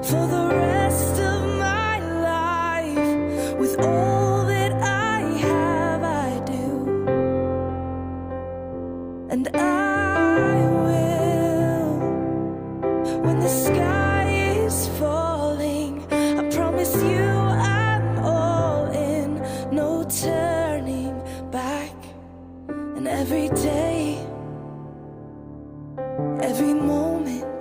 for the rest of my life. With all that I have, I do, and I will. When the sky is falling, I promise you I'm all in, no turning back. And every day, every moment,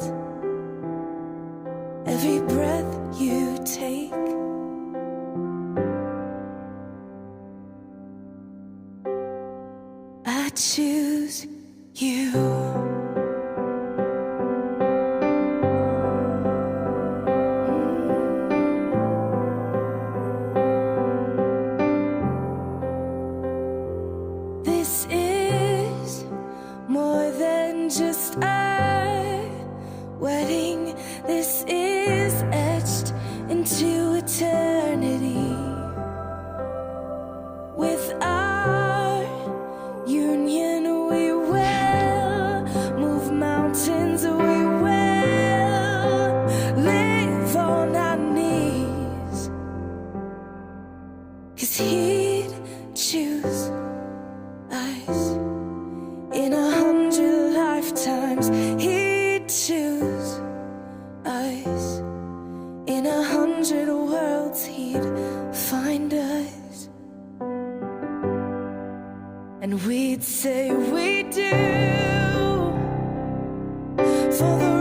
every breath you take, I choose you. This is more than just a wedding. This is etched into eternity. With our union, we will move mountains. We will live on our knees, 'cause he'd choose us in 100 lifetimes. He'd choose us in 100 worlds. He'd find us, and we'd say we do for the